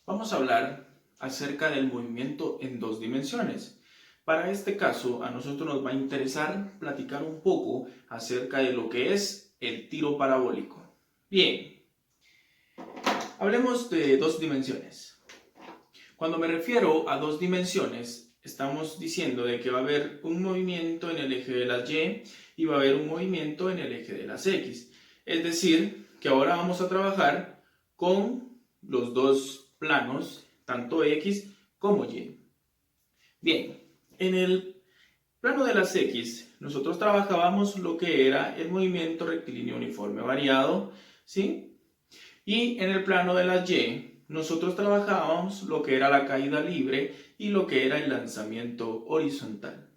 Vamos a hablar acerca del movimiento en dos dimensiones. Para este caso, a nosotros nos va a interesar platicar un poco acerca de lo que es el tiro parabólico. Bien, hablemos de dos dimensiones. Cuando me refiero a dos dimensiones, estamos diciendo de que va a haber un movimiento en el eje de las Y y va a haber un movimiento en el eje de las X. Es decir, que ahora vamos a trabajar con los dos planos, tanto X como Y. Bien, en el plano de las X, nosotros trabajábamos lo que era el movimiento rectilíneo uniforme variado, ¿sí? Y en el plano de las Y, nosotros trabajábamos lo que era la caída libre y lo que era el lanzamiento horizontal.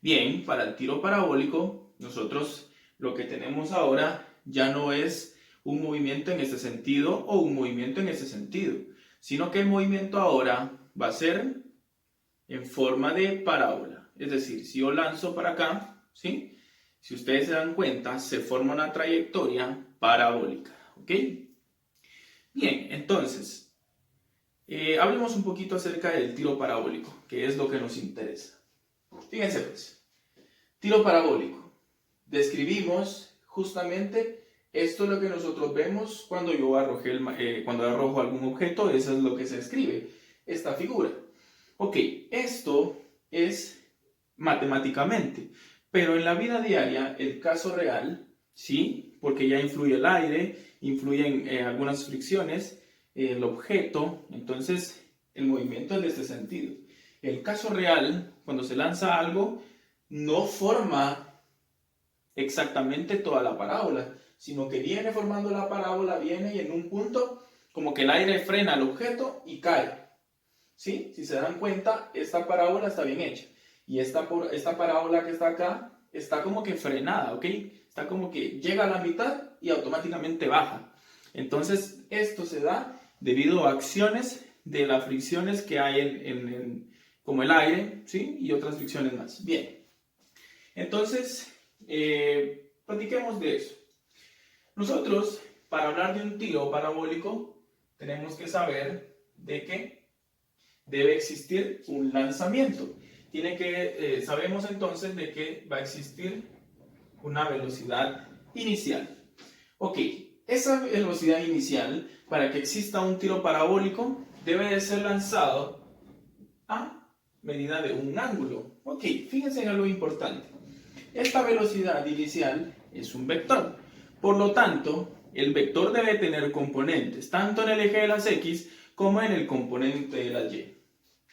Bien, para el tiro parabólico, nosotros lo que tenemos ahora ya no es un movimiento en este sentido o un movimiento en ese sentido, sino que el movimiento ahora va a ser en forma de parábola. Es decir, si yo lanzo para acá, ¿sí? Si ustedes se dan cuenta, se forma una trayectoria parabólica, ¿ok? Bien, entonces, hablemos un poquito acerca del tiro parabólico, que es lo que nos interesa. Fíjense pues, tiro parabólico. Describimos justamente esto es lo que nosotros vemos cuando yo cuando arrojo algún objeto, eso es lo que se escribe, esta figura. Ok, esto es matemáticamente, pero en la vida diaria, el caso real, sí, porque ya influye el aire, influyen algunas fricciones, el objeto, entonces el movimiento es de este sentido. El caso real, cuando se lanza algo, no forma exactamente toda la parábola, sino que viene formando la parábola, viene y en un punto como que el aire frena el objeto y cae. ¿Sí? Si se dan cuenta, esta parábola está bien hecha. Y esta parábola que está acá está como que frenada, ¿ok? Está como que llega a la mitad y automáticamente baja. Entonces, esto se da debido a acciones de las fricciones que hay como el aire, ¿sí? Y otras fricciones más. Bien. Entonces, platiquemos de eso. Nosotros, para hablar de un tiro parabólico, tenemos que saber de que debe existir un lanzamiento. Sabemos entonces de que va a existir una velocidad inicial. Ok, esa velocidad inicial, para que exista un tiro parabólico, debe de ser lanzado a medida de un ángulo. Ok, fíjense en algo importante. Esta velocidad inicial es un vector. Por lo tanto, el vector debe tener componentes, tanto en el eje de las X como en el componente de las Y.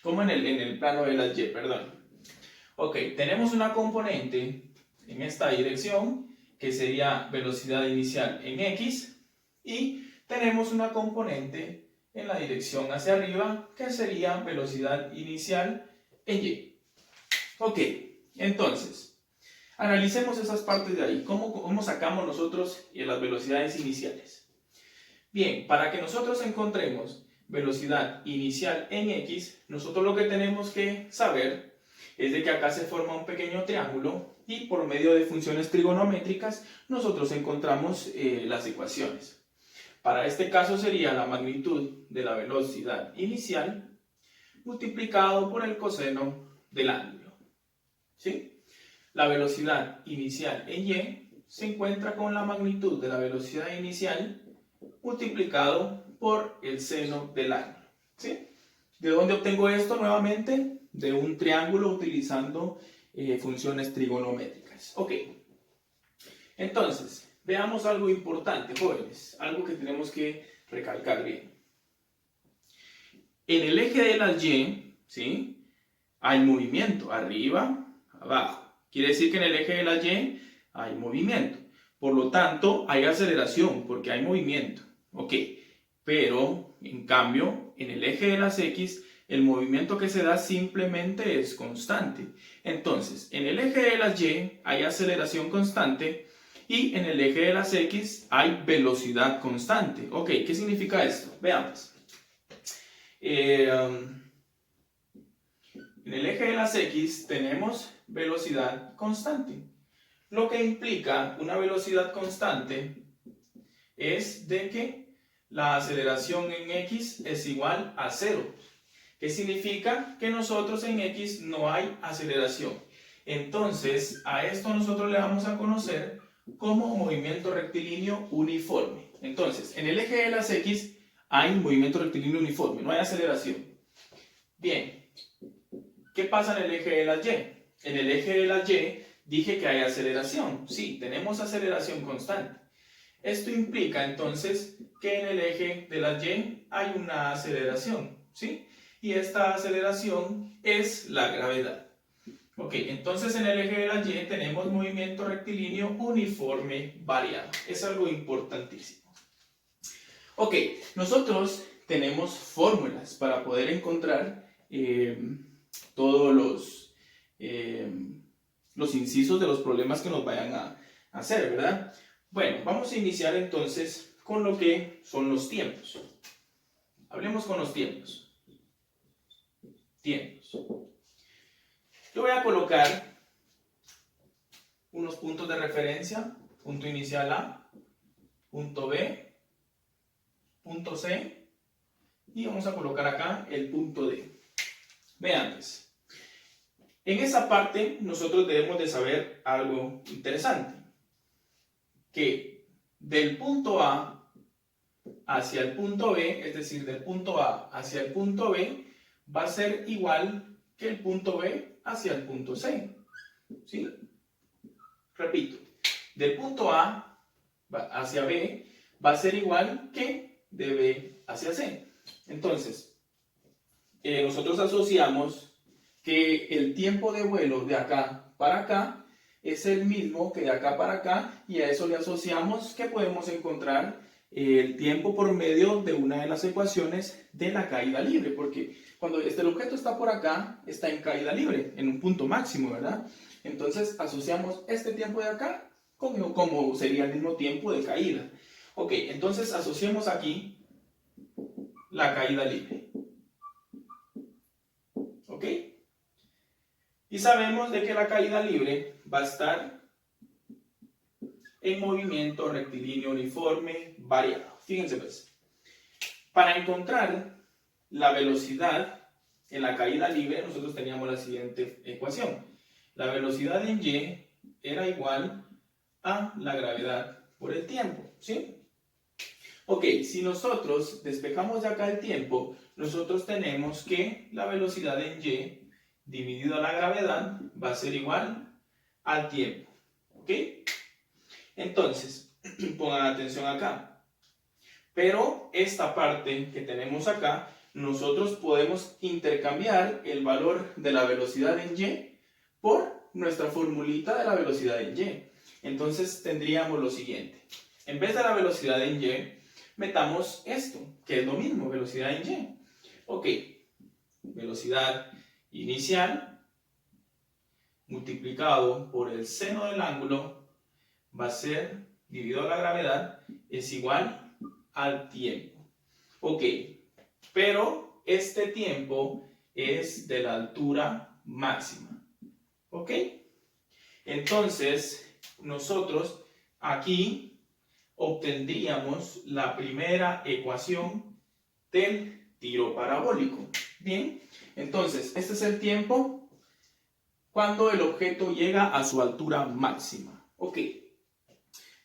Como en el plano de las Y, perdón. Ok, tenemos una componente en esta dirección, que sería velocidad inicial en X, y tenemos una componente en la dirección hacia arriba, que sería velocidad inicial en Y. Ok, entonces, analicemos esas partes de ahí. ¿Cómo sacamos nosotros las velocidades iniciales? Bien, para que nosotros encontremos velocidad inicial en X, nosotros lo que tenemos que saber es de que acá se forma un pequeño triángulo y por medio de funciones trigonométricas nosotros encontramos las ecuaciones. Para este caso sería la magnitud de la velocidad inicial multiplicado por el coseno del ángulo. ¿Sí? La velocidad inicial en Y se encuentra con la magnitud de la velocidad inicial multiplicado por el seno del ángulo. ¿Sí? ¿De dónde obtengo esto nuevamente? De un triángulo utilizando funciones trigonométricas. Ok. Entonces, veamos algo importante, jóvenes. Algo que tenemos que recalcar bien. En el eje de las Y, ¿sí? Hay movimiento, arriba, abajo. Quiere decir que en el eje de la Y hay movimiento. Por lo tanto, hay aceleración porque hay movimiento. Ok, pero en cambio, en el eje de las X, el movimiento que se da simplemente es constante. Entonces, en el eje de las Y hay aceleración constante y en el eje de las X hay velocidad constante. Ok, ¿qué significa esto? Veamos. En el eje de las X tenemos velocidad constante. Lo que implica una velocidad constante es de que la aceleración en X es igual a 0. ¿Qué significa? Que nosotros en X no hay aceleración. Entonces, a esto nosotros le vamos a conocer como movimiento rectilíneo uniforme. Entonces, en el eje de las X hay movimiento rectilíneo uniforme, no hay aceleración. Bien, ¿qué pasa en el eje de las Y? En el eje de las Y dije que hay aceleración. Sí, tenemos aceleración constante. Esto implica entonces que en el eje de las Y hay una aceleración, ¿sí? Y esta aceleración es la gravedad. Ok, entonces en el eje de la Y tenemos movimiento rectilíneo uniforme variado. Es algo importantísimo. Ok, nosotros tenemos fórmulas para poder encontrar todos los incisos de los problemas que nos vayan a hacer, ¿verdad? Bueno, vamos a iniciar entonces con lo que son los tiempos. Hablemos con los tiempos. Tiempos. Yo voy a colocar unos puntos de referencia, punto inicial A, punto B, punto C, y vamos a colocar acá el punto D. Vean pues, en esa parte nosotros debemos de saber algo interesante, que del punto A hacia el punto B, es decir, del punto A hacia el punto B, va a ser igual que el punto B hacia el punto C. ¿Sí? Repito, del punto A hacia B va a ser igual que de B hacia C. Entonces, nosotros asociamos que el tiempo de vuelo de acá para acá es el mismo que de acá para acá, y a eso le asociamos que podemos encontrar el tiempo por medio de una de las ecuaciones de la caída libre, porque cuando el objeto está por acá, está en caída libre, en un punto máximo, ¿verdad? Entonces asociamos este tiempo de acá como sería el mismo tiempo de caída. Ok, entonces asociemos aquí la caída libre. ¿Ok? Y sabemos de que la caída libre va a estar en movimiento rectilíneo uniforme variado. Fíjense pues, para encontrar la velocidad en la caída libre, nosotros teníamos la siguiente ecuación. La velocidad en Y era igual a la gravedad por el tiempo, ¿sí? Ok, si nosotros despejamos de acá el tiempo, nosotros tenemos que la velocidad en Y dividido a la gravedad va a ser igual al tiempo, ¿ok? Entonces, pongan atención acá. Pero esta parte que tenemos acá, nosotros podemos intercambiar el valor de la velocidad en Y por nuestra formulita de la velocidad en Y. Entonces tendríamos lo siguiente. En vez de la velocidad en Y, metamos esto, que es lo mismo, velocidad en Y. Ok, velocidad inicial multiplicado por el seno del ángulo va a ser, dividido a la gravedad, es igual al tiempo. Ok, pero este tiempo es de la altura máxima. ¿Ok? Entonces, nosotros aquí obtendríamos la primera ecuación del tiro parabólico. Bien, entonces, este es el tiempo cuando el objeto llega a su altura máxima. Ok,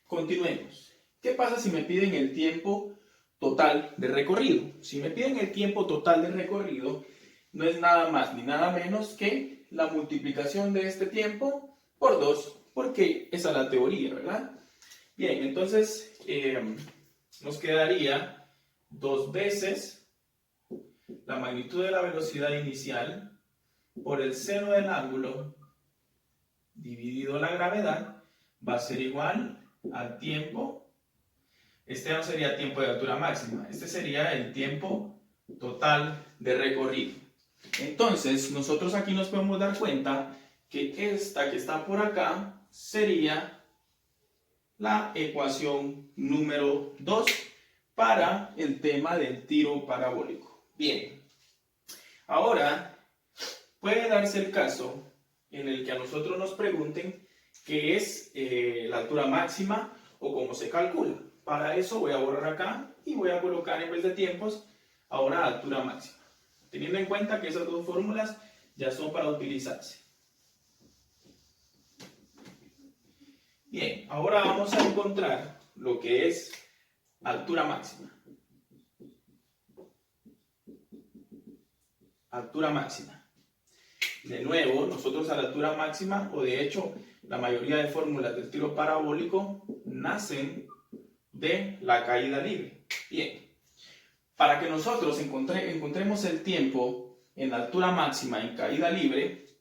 continuemos. ¿Qué pasa si me piden el tiempo total de recorrido? Si me piden el tiempo total de recorrido, no es nada más ni nada menos que la multiplicación de este tiempo por 2, porque esa es la teoría, ¿verdad? Bien, entonces nos quedaría 2 veces la magnitud de la velocidad inicial por el seno del ángulo dividido la gravedad va a ser igual al tiempo. Este no sería tiempo de altura máxima, este sería el tiempo total de recorrido. Entonces, nosotros aquí nos podemos dar cuenta que esta que está por acá sería la ecuación número 2 para el tema del tiro parabólico. Bien, ahora puede darse el caso en el que a nosotros nos pregunten qué es la altura máxima o cómo se calcula. Para eso voy a borrar acá y voy a colocar en vez de tiempos, ahora altura máxima. Teniendo en cuenta que esas dos fórmulas ya son para utilizarse. Bien, ahora vamos a encontrar lo que es altura máxima. Altura máxima. De nuevo, nosotros a la altura máxima, o de hecho, la mayoría de fórmulas del tiro parabólico nacen de la caída libre. Bien, para que nosotros encontremos el tiempo en la altura máxima en caída libre,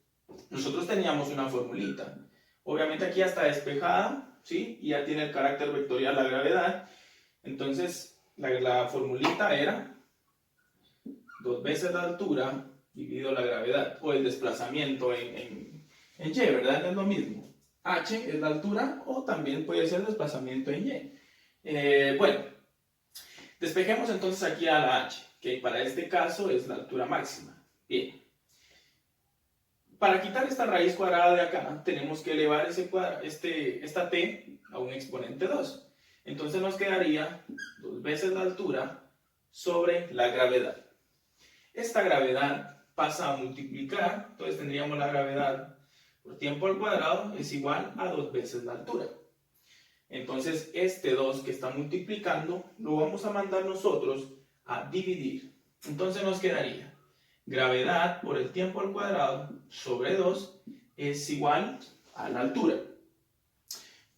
nosotros teníamos una formulita. Obviamente aquí ya está despejada, ¿sí? Y ya tiene el carácter vectorial la gravedad. Entonces, la formulita era 2 veces la altura dividido la gravedad, o el desplazamiento en Y, ¿verdad? Es lo mismo. H es la altura, o también puede ser el desplazamiento en Y. Bueno, despejemos entonces aquí a la H, que para este caso es la altura máxima. Bien. Para quitar esta raíz cuadrada de acá, tenemos que elevar esta t a un exponente 2. Entonces nos quedaría 2 veces la altura sobre la gravedad. Esta gravedad pasa a multiplicar, entonces tendríamos la gravedad por tiempo al cuadrado es igual a 2 veces la altura. Entonces este 2 que está multiplicando lo vamos a mandar nosotros a dividir. Entonces nos quedaría gravedad por el tiempo al cuadrado sobre 2 es igual a la altura.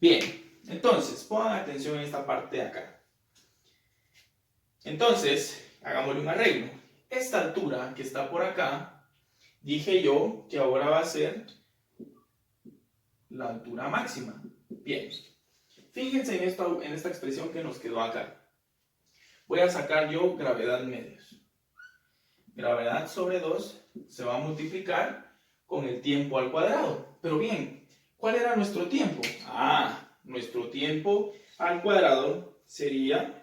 Bien, entonces pongan atención en esta parte de acá. Entonces, hagámosle un arreglo. Esta altura que está por acá, dije yo que ahora va a ser la altura máxima. Bien, fíjense en esta expresión que nos quedó acá. Voy a sacar yo gravedad medios. Gravedad sobre 2 se va a multiplicar con el tiempo al cuadrado. Pero bien, ¿cuál era nuestro tiempo? Nuestro tiempo al cuadrado sería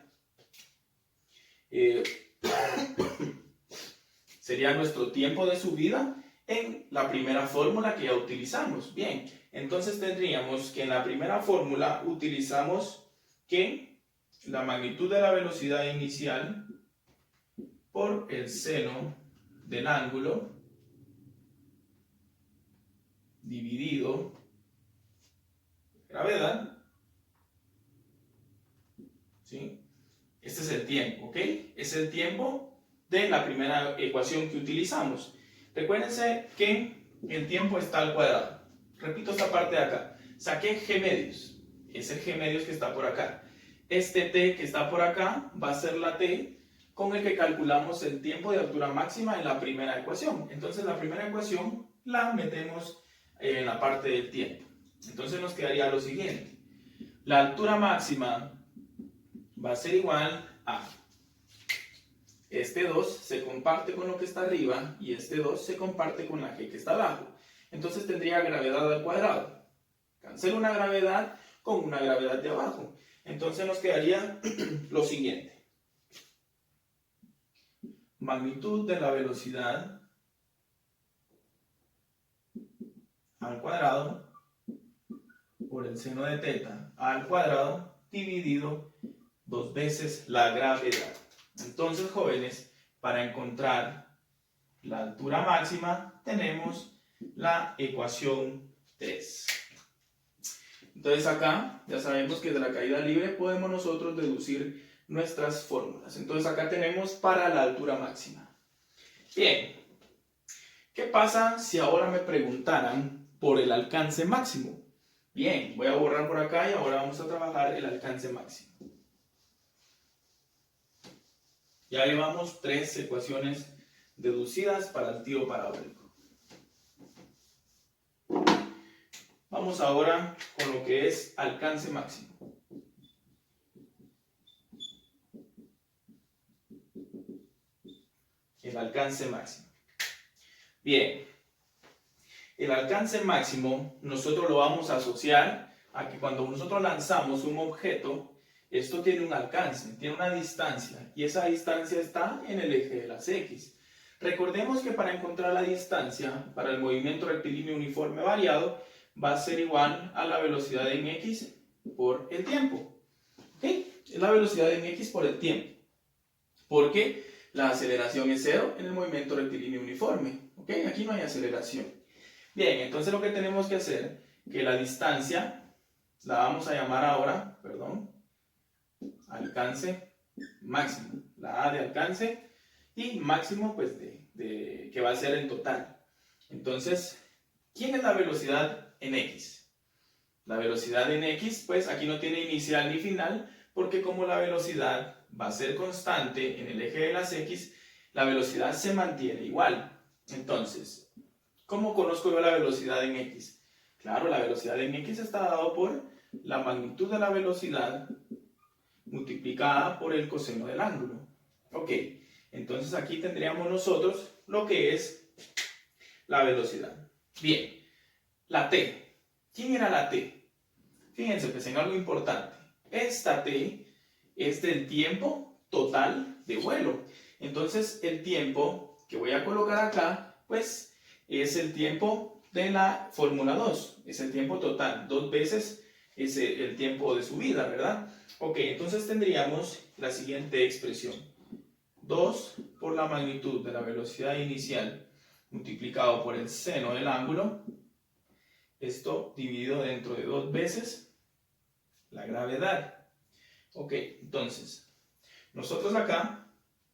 nuestro tiempo de subida en la primera fórmula que ya utilizamos. Bien, entonces tendríamos que en la primera fórmula utilizamos que la magnitud de la velocidad inicial por el seno del ángulo dividido gravedad, ¿sí? Este es el tiempo, ¿ok? Es el tiempo de la primera ecuación que utilizamos. Recuérdense que el tiempo está al cuadrado. Repito esta parte de acá. Saqué G medios. Es el G medios que está por acá. Este T que está por acá va a ser la T con el que calculamos el tiempo de altura máxima en la primera ecuación. Entonces la primera ecuación la metemos en la parte del tiempo. Entonces nos quedaría lo siguiente. La altura máxima va a ser igual a este 2 se comparte con lo que está arriba y este 2 se comparte con la G que está abajo. Entonces tendría gravedad al cuadrado. Cancelo una gravedad con una gravedad de abajo. Entonces nos quedaría lo siguiente. Magnitud de la velocidad al cuadrado por el seno de teta al cuadrado dividido 2 veces la gravedad. Entonces, jóvenes, para encontrar la altura máxima tenemos la ecuación 3. Entonces acá ya sabemos que de la caída libre podemos nosotros deducir nuestras fórmulas. Entonces acá tenemos para la altura máxima. Bien, ¿qué pasa si ahora me preguntaran por el alcance máximo? Bien, voy a borrar por acá y ahora vamos a trabajar el alcance máximo. Ya llevamos 3 ecuaciones deducidas para el tiro parabólico. Vamos ahora con lo que es alcance máximo. El alcance máximo. Bien, el alcance máximo nosotros lo vamos a asociar a que cuando nosotros lanzamos un objeto, esto tiene un alcance, tiene una distancia, y esa distancia está en el eje de las X. Recordemos que para encontrar la distancia para el movimiento rectilíneo uniforme variado va a ser igual a la velocidad en X por el tiempo. ¿Okay? Es la velocidad en x por el tiempo. Porque la aceleración es cero en el movimiento rectilíneo uniforme. ¿Ok? Aquí no hay aceleración. Bien, entonces lo que tenemos que hacer, que la distancia, la vamos a llamar ahora, perdón, alcance máximo. La A de alcance y máximo, pues, que va a ser en total. Entonces, ¿quién es la velocidad en x? La velocidad en x, pues aquí no tiene inicial ni final, porque como la velocidad va a ser constante en el eje de las x, la velocidad se mantiene igual. Entonces, ¿cómo conozco yo la velocidad en x? Claro, la velocidad en x está dado por la magnitud de la velocidad multiplicada por el coseno del ángulo. Ok, entonces aquí tendríamos nosotros lo que es la velocidad. Bien, la t. ¿Quién era la t? Fíjense, pues en algo importante. Esta t es del tiempo total de vuelo. Entonces el tiempo que voy a colocar acá, pues es el tiempo de la fórmula 2. Es el tiempo total. 2 veces es el tiempo de subida, ¿verdad? Ok, entonces tendríamos la siguiente expresión. 2 por la magnitud de la velocidad inicial multiplicado por el seno del ángulo. Esto dividido dentro de 2 veces la gravedad. Ok, entonces, nosotros acá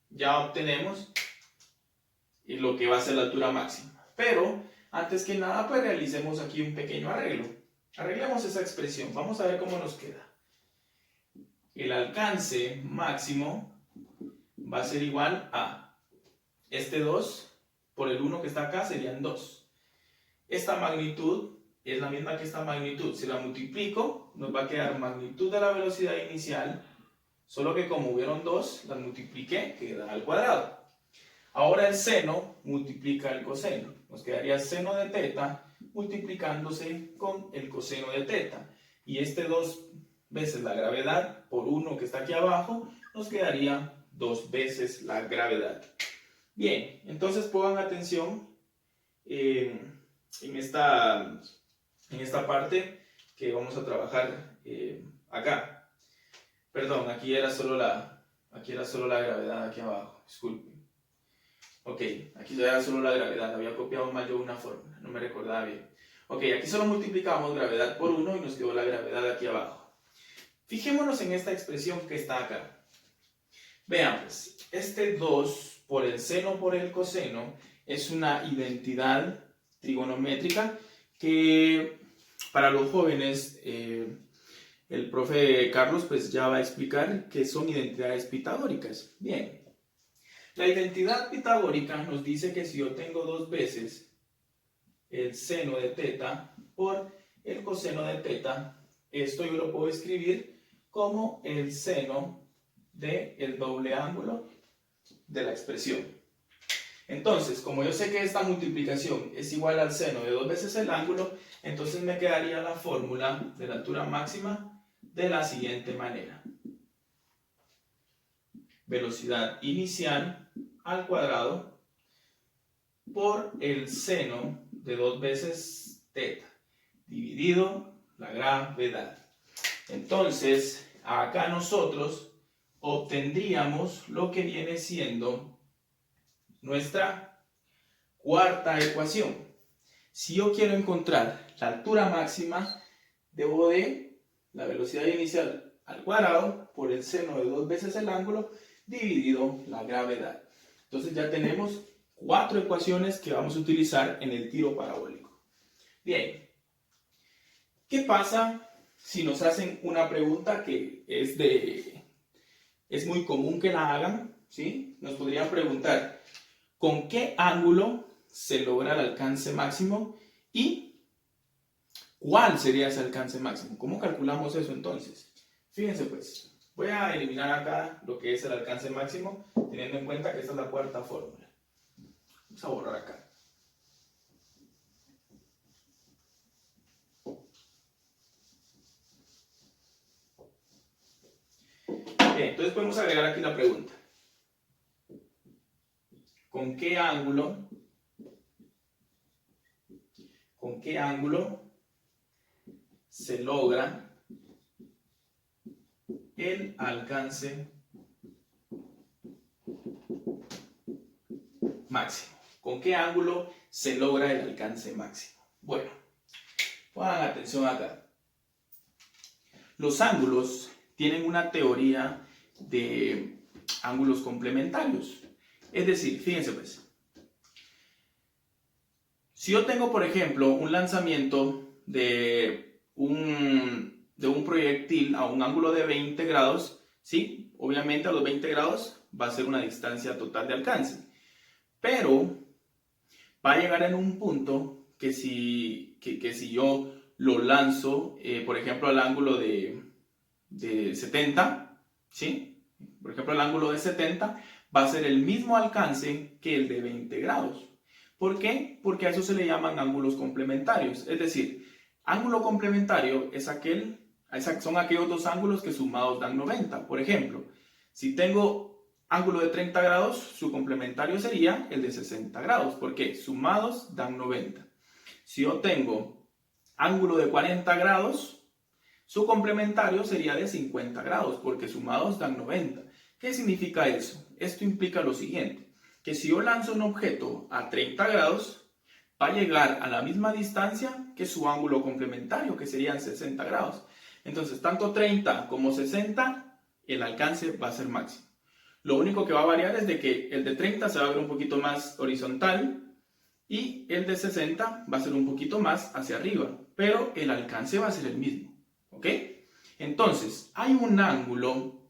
ya obtenemos lo que va a ser la altura máxima. Pero, antes que nada, pues realicemos aquí un pequeño arreglo. Arreglemos esa expresión. Vamos a ver cómo nos queda. El alcance máximo va a ser igual a este 2 por el 1 que está acá serían 2. Esta magnitud es la misma que esta magnitud. Si la multiplico, nos va a quedar magnitud de la velocidad inicial, solo que como hubieron 2, las multipliqué, queda al cuadrado. Ahora el seno multiplica el coseno. Nos quedaría seno de teta multiplicándose con el coseno de teta. Y este 2 veces la gravedad por 1 que está aquí abajo, nos quedaría 2 veces la gravedad. Bien, entonces pongan atención en esta parte que vamos a trabajar acá. Perdón, aquí era solo la gravedad aquí abajo, disculpen. Ok, aquí ya era solo la gravedad, había copiado mal yo una fórmula, no me recordaba bien. Ok, aquí solo multiplicamos gravedad por 1 y nos quedó la gravedad aquí abajo. Fijémonos en esta expresión que está acá. Veamos, este 2 por el seno por el coseno es una identidad trigonométrica que para los jóvenes el profe Carlos pues ya va a explicar que son identidades pitagóricas. Bien. La identidad pitagórica nos dice que si yo tengo 2 veces el seno de teta por el coseno de teta, esto yo lo puedo escribir como el seno del doble ángulo de la expresión. Entonces, como yo sé que esta multiplicación es igual al seno de 2 veces el ángulo, entonces me quedaría la fórmula de la altura máxima de la siguiente manera. Velocidad inicial al cuadrado por el seno de 2 veces teta dividido la gravedad. Entonces, acá nosotros obtendríamos lo que viene siendo nuestra cuarta ecuación. Si yo quiero encontrar la altura máxima, debo de la velocidad inicial al cuadrado por el seno de 2 veces el ángulo dividido la gravedad. Entonces ya tenemos 4 ecuaciones que vamos a utilizar en el tiro parabólico. Bien, ¿qué pasa si nos hacen una pregunta que es muy común que la hagan? ¿Sí? Nos podrían preguntar, ¿con qué ángulo se logra el alcance máximo? ¿Y cuál sería ese alcance máximo? ¿Cómo calculamos eso entonces? Fíjense pues, voy a eliminar acá lo que es el alcance máximo, teniendo en cuenta que esta es la cuarta fórmula. Vamos a borrar acá. Bien, entonces podemos agregar aquí la pregunta. ¿Con qué ángulo se logra el alcance máximo. ¿Con qué ángulo se logra el alcance máximo? Bueno, pongan atención acá. Los ángulos tienen una teoría de ángulos complementarios. Es decir, fíjense pues, si yo tengo, por ejemplo, un lanzamiento de un proyectil a un ángulo de 20 grados, ¿sí? Obviamente a los 20 grados va a ser una distancia total de alcance. Pero va a llegar en un punto que si yo lo lanzo, por ejemplo, al ángulo de 70, ¿sí? Por ejemplo, el ángulo de 70 va a ser el mismo alcance que el de 20 grados. ¿Por qué? Porque a eso se le llaman ángulos complementarios. Es decir, ángulo complementario son aquellos dos ángulos que sumados dan 90. Por ejemplo, si tengo ángulo de 30 grados, su complementario sería el de 60 grados. ¿Por qué? Sumados dan 90. Si yo tengo ángulo de 40 grados, su complementario sería de 50 grados, porque sumados dan 90. ¿Qué significa eso? Esto implica lo siguiente, que si yo lanzo un objeto a 30 grados, va a llegar a la misma distancia que su ángulo complementario, que serían 60 grados. Entonces, tanto 30 como 60, el alcance va a ser máximo. Lo único que va a variar es de que el de 30 se va a ver un poquito más horizontal y el de 60 va a ser un poquito más hacia arriba, pero el alcance va a ser el mismo. ¿Ok? Entonces, hay un ángulo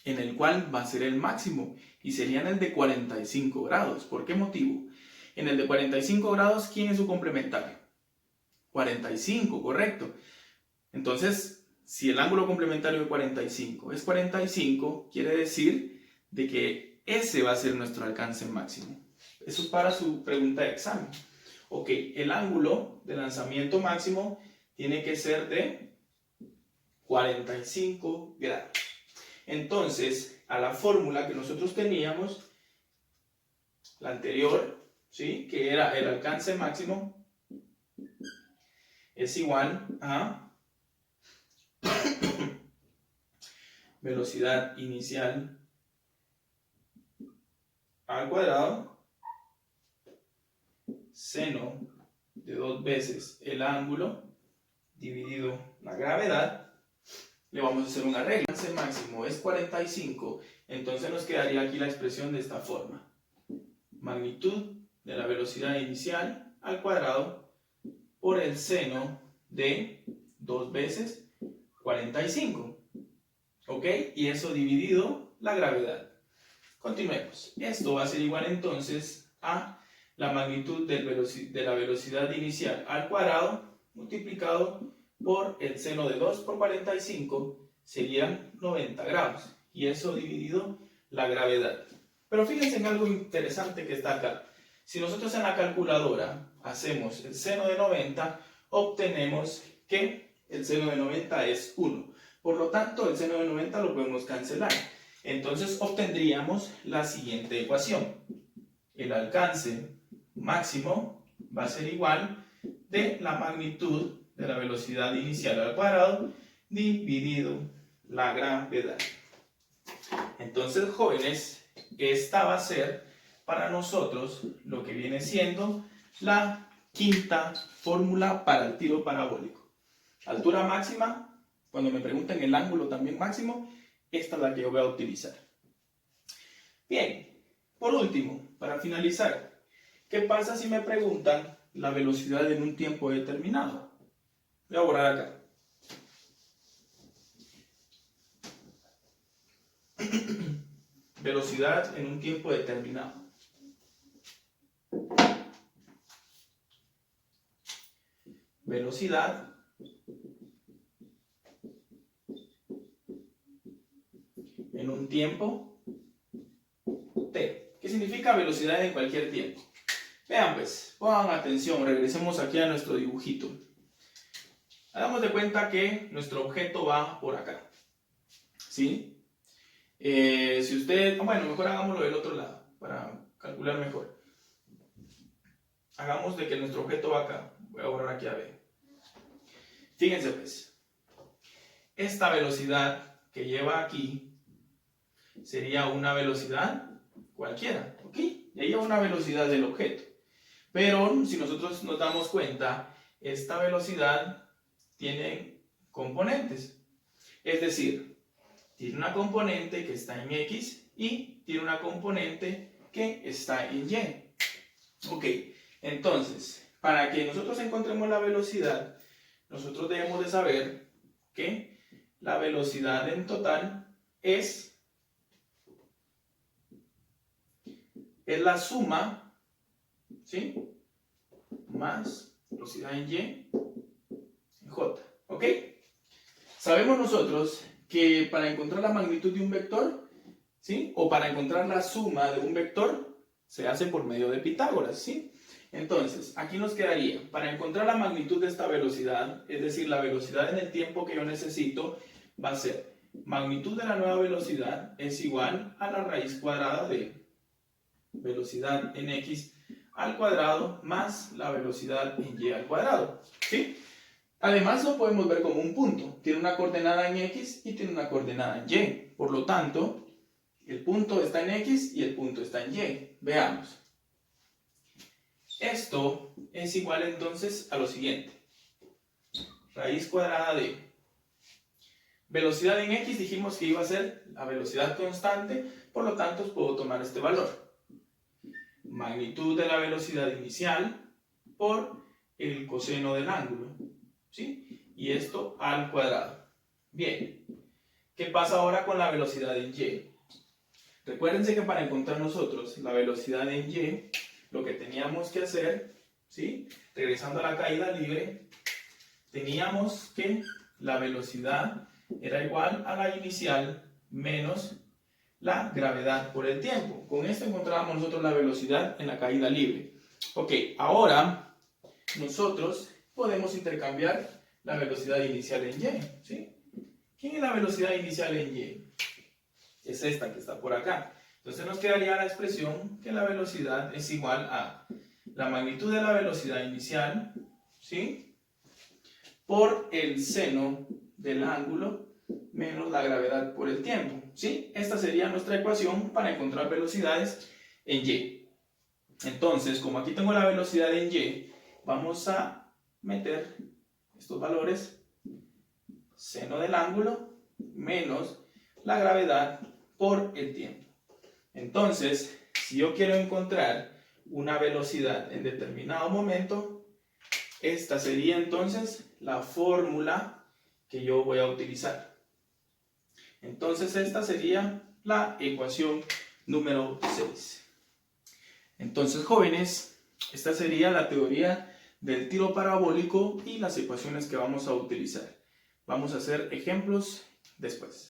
en el cual va a ser el máximo y sería en el de 45 grados. ¿Por qué motivo? En el de 45 grados, ¿quién es su complementario? 45, correcto. Entonces, si el ángulo complementario de 45 es 45, quiere decir de que ese va a ser nuestro alcance máximo. Eso es para su pregunta de examen. Ok, el ángulo de lanzamiento máximo tiene que ser de 45 grados. Entonces, a la fórmula que nosotros teníamos, la anterior, ¿sí? Que era el alcance máximo, es igual a velocidad inicial al cuadrado, seno de 2 veces el ángulo dividido la gravedad. Le vamos a hacer un arreglo. El alcance máximo es 45, entonces nos quedaría aquí la expresión de esta forma. Magnitud de la velocidad inicial al cuadrado por el seno de 2 veces 45. ¿Ok? Y eso dividido la gravedad. Continuemos. Esto va a ser igual entonces a la magnitud de la velocidad inicial al cuadrado multiplicado por el seno de 2 por 45 serían 90 grados. Y eso dividido la gravedad. Pero fíjense en algo interesante que está acá. Si nosotros en la calculadora hacemos el seno de 90, obtenemos que el seno de 90 es 1. Por lo tanto, el seno de 90 lo podemos cancelar. Entonces obtendríamos la siguiente ecuación. El alcance máximo va a ser igual de la magnitud de la velocidad inicial al cuadrado dividido la gravedad. Entonces, jóvenes, esta va a ser para nosotros lo que viene siendo la quinta fórmula para el tiro parabólico. Altura máxima, cuando me pregunten el ángulo también máximo, esta es la que yo voy a utilizar. Bien, por último, para finalizar, ¿qué pasa si me preguntan la velocidad en un tiempo determinado? Voy a borrar acá. Velocidad en un tiempo determinado. Velocidad en un tiempo t. ¿Qué significa velocidad en cualquier tiempo? Vean pues, pongan atención, regresemos aquí a nuestro dibujito. Hagamos de cuenta que nuestro objeto va por acá. ¿Sí? Si usted, bueno, mejor hagámoslo del otro lado para calcular mejor. Hagamos de que nuestro objeto va acá. Voy a borrar aquí a B. Fíjense pues, esta velocidad que lleva aquí sería una velocidad cualquiera, ¿ok? Y ahí hay una velocidad del objeto. Pero si nosotros nos damos cuenta, esta velocidad tiene componentes. Es decir, tiene una componente que está en X y tiene una componente que está en Y. Ok, entonces, para que nosotros encontremos la velocidad, nosotros debemos de saber que la velocidad en total es la suma, ¿sí? Más velocidad en Y en J, ¿ok? Sabemos nosotros que para encontrar la magnitud de un vector, ¿sí? O para encontrar la suma de un vector, se hace por medio de Pitágoras, ¿sí? Entonces, aquí nos quedaría, para encontrar la magnitud de esta velocidad, es decir, la velocidad en el tiempo que yo necesito, va a ser magnitud de la nueva velocidad es igual a la raíz cuadrada de velocidad en X al cuadrado más la velocidad en Y al cuadrado, ¿sí? Además lo podemos ver como un punto, tiene una coordenada en X y tiene una coordenada en Y, por lo tanto, el punto está en X y el punto está en Y. Veamos. Esto es igual entonces a lo siguiente. Raíz cuadrada de velocidad en X dijimos que iba a ser la velocidad constante, por lo tanto puedo tomar este valor. Magnitud de la velocidad inicial por el coseno del ángulo, ¿sí? Y esto al cuadrado. Bien, ¿qué pasa ahora con la velocidad en Y? Recuérdense que para encontrar nosotros la velocidad en Y, lo que teníamos que hacer, ¿sí? Regresando a la caída libre, teníamos que la velocidad era igual a la inicial menos la gravedad por el tiempo. Con esto encontrábamos nosotros la velocidad en la caída libre. Ok, ahora nosotros podemos intercambiar la velocidad inicial en Y, ¿sí? ¿Quién es la velocidad inicial en Y? Es esta que está por acá. Entonces nos quedaría la expresión que la velocidad es igual a la magnitud de la velocidad inicial, ¿sí? Por el seno del ángulo menos la gravedad por el tiempo, ¿sí? Esta sería nuestra ecuación para encontrar velocidades en Y. Entonces, como aquí tengo la velocidad en Y, vamos a meter estos valores, seno del ángulo menos la gravedad por el tiempo. Entonces, si yo quiero encontrar una velocidad en determinado momento, esta sería entonces la fórmula que yo voy a utilizar. Entonces, esta sería la ecuación número 6. Entonces, jóvenes, esta sería la teoría del tiro parabólico y las ecuaciones que vamos a utilizar. Vamos a hacer ejemplos después.